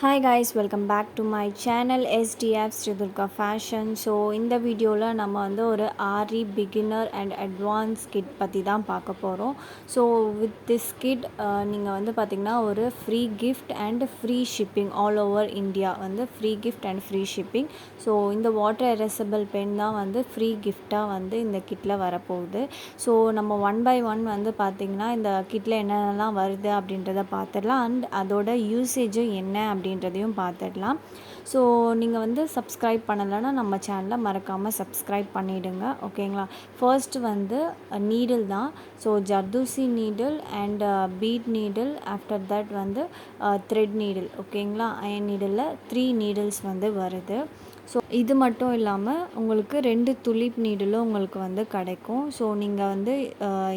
Hi guys, welcome back to my channel SDF sridurgafashion. So இந்த வீடியோல நம்ம வந்து ஒரு aari beginner and advanced kit பத்தி தான் பார்க்க போறோம். So with this kit நீங்க வந்து பாத்தீங்கன்னா ஒரு free gift and free shipping all over India வந்து free gift and free shipping. So இந்த water erasable pen தான் வந்து free gift-ஆ வந்து இந்த kitல வரப்போகுது. So நம்ம one by one வந்து பாத்தீங்கன்னா இந்த kitல என்னென்னலாம் வருது அப்படின்றத பார்த்துடலாம் and அதோட யூசேஜ் என்ன அப்படின்றதையும் பார்த்துடலாம். ஸோ நீங்கள் வந்து சப்ஸ்கிரைப் பண்ணலைன்னா நம்ம சேனலை மறக்காமல் சப்ஸ்கிரைப் பண்ணிவிடுங்க, ஓகேங்களா. ஃபர்ஸ்ட் வந்து நீடில் தான். So zardozi needle and beat needle, after that வந்து த்ரெட் நீடில், ஓகேங்களா. அயன் நீடிலில் 3 நீடில்ஸ் வந்து வருது. ஸோ இது மட்டும் இல்லாமல் உங்களுக்கு 2 துலிப் நீடிலும் உங்களுக்கு வந்து கிடைக்கும். ஸோ நீங்கள் வந்து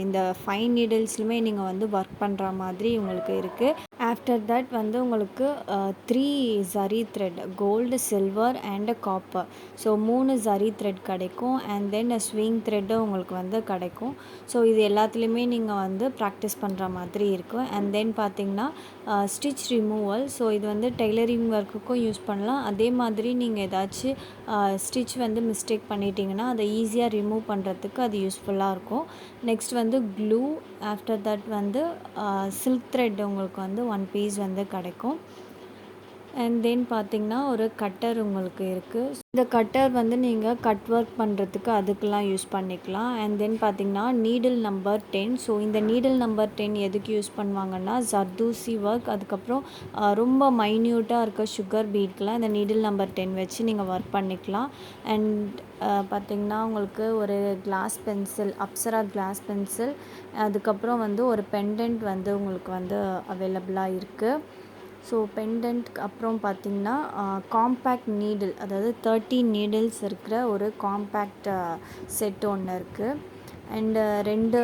இந்த 5 நீடில்ஸ்லுமே நீங்கள் வந்து ஒர்க் பண்ணுற மாதிரி உங்களுக்கு இருக்குது. ஆஃப்டர் தட் வந்து உங்களுக்கு 3 zari thread, gold, silver and copper. So 3 zari thread கிடைக்கும். அண்ட் தென் ஸ்விங் த்ரெட்டும் உங்களுக்கு வந்து கிடைக்கும். ஸோ இது எல்லாத்துலேயுமே நீங்கள் வந்து ப்ராக்டிஸ் பண்ணுற மாதிரி இருக்கும். அண்ட் தென் பார்த்திங்கன்னா ஸ்டிச் ரிமூவல். ஸோ இது வந்து டெய்லரிங் ஒர்க்குக்கும் யூஸ் பண்ணலாம். அதே மாதிரி நீங்கள் ஏதாச்சும் ஸ்டிச் வந்து மிஸ்டேக் பண்ணிட்டீங்கன்னா அதை ஈஸியாக ரிமூவ் பண்ணுறதுக்கு அது யூஸ்ஃபுல்லாக இருக்கும். நெக்ஸ்ட் வந்து க்ளூ, ஆஃப்டர் தட் வந்து சில்க் த்ரெட் உங்களுக்கு வந்து 1 பீஸ் வந்து கிடைக்கும். அண்ட் தென் பார்த்திங்கன்னா ஒரு கட்டர் உங்களுக்கு இருக்குது. இந்த கட்டர் வந்து நீங்கள் கட் ஒர்க் பண்ணுறதுக்கு அதுக்கெலாம் யூஸ் பண்ணிக்கலாம். அண்ட் தென் பார்த்திங்கன்னா நீடில் நம்பர் 10. ஸோ இந்த நீடில் நம்பர் 10 எதுக்கு யூஸ் பண்ணுவாங்கன்னா ஜர்தூசி ஒர்க், அதுக்கப்புறம் ரொம்ப மைன்யூட்டாக இருக்க சுகர் பீட்கெலாம் இந்த நீடில் நம்பர் 10 வச்சு நீங்கள் ஒர்க் பண்ணிக்கலாம். அண்ட் பார்த்திங்கன்னா உங்களுக்கு ஒரு glass pencil, Apsara glass pencil, அதுக்கப்புறம் வந்து ஒரு பெண்டன்ட் வந்து உங்களுக்கு வந்து அவைலபிளாக இருக்குது. ஸோ பெண்டன்ட்க்கு அப்புறம் பார்த்திங்கன்னா காம்பேக்ட் நீடில், அதாவது 30 நீடில்ஸ் இருக்கிற ஒரு காம்பேக்ட் செட் ஒன்று இருக்குது. அண்டு 2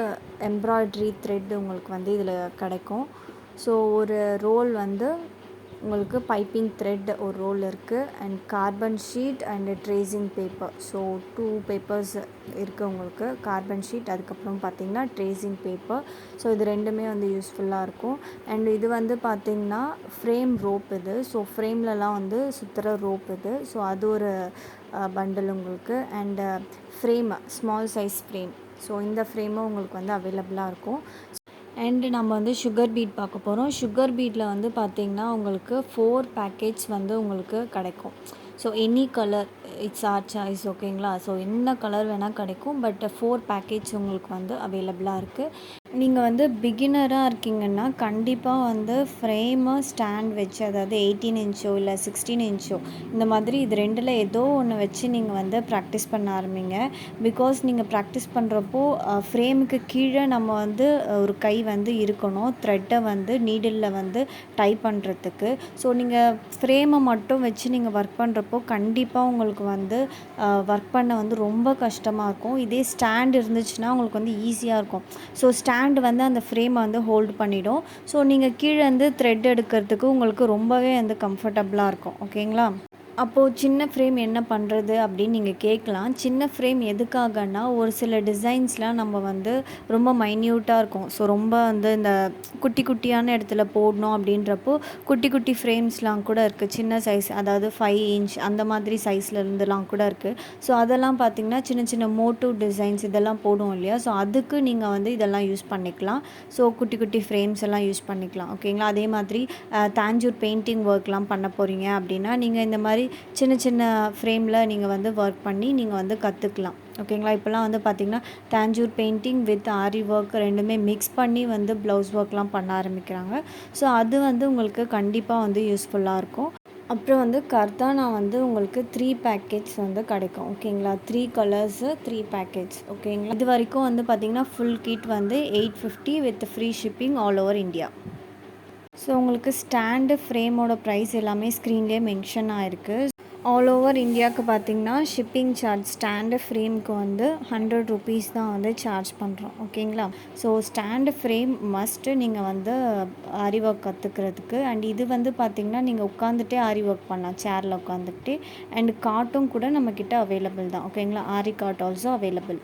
எம்ப்ராய்ட்ரி த்ரெட் உங்களுக்கு வந்து இதில் கிடைக்கும். ஸோ ஒரு ரோல் வந்து உங்களுக்கு பைப்பிங் த்ரெட் ஒரு ரோல் இருக்குது. And carbon sheet and tracing paper. So 2 papers இருக்குது உங்களுக்கு, கார்பன் ஷீட், அதுக்கப்புறம் பார்த்திங்கன்னா ட்ரேசிங் பேப்பர். ஸோ இது ரெண்டுமே வந்து யூஸ்ஃபுல்லாக இருக்கும். அண்ட் இது வந்து பார்த்திங்கன்னா ஃப்ரேம் ரோப் இது. ஸோ ஃப்ரேம்லலாம் வந்து சுற்றுற ரோப் இது. ஸோ அது ஒரு பண்டில் உங்களுக்கு. And frame, small size frame. So இந்த ஃப்ரேமும் உங்களுக்கு வந்து அவைலபிளாக இருக்கும். அண்டு நம்ம வந்து சுகர் பீட் பார்க்க போகிறோம். சுகர் பீட்டில் வந்து பார்த்திங்கன்னா உங்களுக்கு 4 பேக்கேஜ் வந்து உங்களுக்கு கிடைக்கும். So any colour it's your choice, ஓகேங்களா. ஸோ என்ன கலர் வேணால் கிடைக்கும். பட் 4 பேக்கேஜ் உங்களுக்கு வந்து அவைலபிளாக இருக்குது. நீங்கள் வந்து பிகினராக இருக்கீங்கன்னா கண்டிப்பாக வந்து ஃப்ரேமு ஸ்டாண்ட் வச்சு, அதாவது 18 இன்ச்சோ இல்லை 16 இன்ச்சோ இந்த மாதிரி இது ரெண்டில் ஏதோ ஒன்று வச்சு நீங்கள் வந்து ப்ராக்டிஸ் பண்ண ஆரம்பிங்க. பிகாஸ் நீங்கள் ப்ராக்டிஸ் பண்ணுறப்போ ஃப்ரேமுக்கு கீழே நம்ம வந்து ஒரு கை வந்து இருக்கணும், த்ரெட்டை வந்து நீடிலில் வந்து டைப் பண்ணுறதுக்கு. ஸோ நீங்கள் ஃப்ரேமை மட்டும் வச்சு நீங்கள் ஒர்க் பண்ணுறப்போ கண்டிப்பாக உங்களுக்கு வந்து ஒர்க் பண்ண வந்து ரொம்ப கஷ்டமாக இருக்கும். இதே ஸ்டாண்ட் இருந்துச்சுன்னா உங்களுக்கு வந்து ஈஸியாக இருக்கும். ஸோ ஸ்டாண்ட் வந்து அந்த ஃப்ரேமை வந்து ஹோல்டு பண்ணிடும். ஸோ நீங்கள் கீழே வந்து த்ரெட் எடுக்கிறதுக்கு உங்களுக்கு ரொம்பவே வந்து கம்ஃபர்டபுளாக இருக்கும், ஓகேங்களா. அப்போது சின்ன ஃப்ரேம் என்ன பண்ணுறது அப்படின்னு நீங்கள் கேட்கலாம். சின்ன ஃப்ரேம் எதுக்காகன்னா ஒரு சில டிசைன்ஸ்லாம் நம்ம வந்து ரொம்ப மைன்யூட்டாக இருக்கும். ஸோ ரொம்ப வந்து இந்த குட்டி குட்டியான இடத்துல போடணும் அப்படின்றப்போ குட்டி குட்டி ஃப்ரேம்ஸ்லாம் கூட இருக்குது, சின்ன சைஸ், அதாவது 5 இன்ச் அந்த மாதிரி சைஸில் இருந்துலாம் கூட இருக்குது. ஸோ அதெல்லாம் பார்த்திங்கன்னா சின்ன சின்ன மோட்டிவ் டிசைன்ஸ் இதெல்லாம் போடுவோம் இல்லையா. ஸோ அதுக்கு நீங்கள் வந்து இதெல்லாம் யூஸ் பண்ணிக்கலாம். ஸோ குட்டி குட்டி ஃப்ரேம்ஸ் எல்லாம் யூஸ் பண்ணிக்கலாம், ஓகேங்களா. அதே மாதிரி தாஞ்சூர் பெயிண்டிங் ஒர்க்லாம் பண்ண போகிறீங்க அப்படின்னா நீங்கள் இந்த மாதிரி சின்ன சின்ன ஃப்ரேமில் நீங்கள் வந்து ஒர்க் பண்ணி நீங்கள் வந்து கற்றுக்கலாம், ஓகேங்களா. இப்போலாம் வந்து பார்த்திங்கன்னா Tanjore painting with aari work ரெண்டுமே மிக்ஸ் பண்ணி வந்து ப்ளவுஸ் ஒர்க்லாம் பண்ண ஆரம்பிக்கிறாங்க. ஸோ அது வந்து உங்களுக்கு கண்டிப்பாக வந்து யூஸ்ஃபுல்லாக இருக்கும். அப்புறம் வந்து கர்தானா வந்து உங்களுக்கு 3 பேக்கேஜ் வந்து கிடைக்கும், ஓகேங்களா. 3 கலர்ஸு 3 பேக்கேஜ், ஓகேங்களா. இது வரைக்கும் வந்து பார்த்திங்கன்னா ஃபுல் கிட் வந்து 850 with free shipping all over India. So உங்களுக்கு ஸ்டாண்டு ஃப்ரேமோட ப்ரைஸ் எல்லாமே ஸ்க்ரீன்லேயே மென்ஷன் ஆகிருக்கு. ஆல் ஓவர் இந்தியாவுக்கு பார்த்திங்கன்னா ஷிப்பிங் சார்ஜ் ஸ்டாண்டு ஃப்ரேமுக்கு வந்து 100 ருபீஸ் தான் வந்து சார்ஜ் பண்ணுறோம், ஓகேங்களா. ஸோ ஸ்டாண்டு ஃப்ரேம் மஸ்ட்டு நீங்கள் வந்து ஆரி ஒர்க் கற்றுக்கிறதுக்கு. அண்ட் இது வந்து பார்த்திங்கன்னா நீங்கள் உட்காந்துட்டே ஆரி ஒர்க் பண்ணலாம், சேரில் உட்காந்துக்கிட்டே. அண்ட் காட்டும் கூட நம்மக்கிட்ட அவைலபிள் தான், ஓகேங்களா. ஆரி காட் ஆல்சோ அவைலபிள்.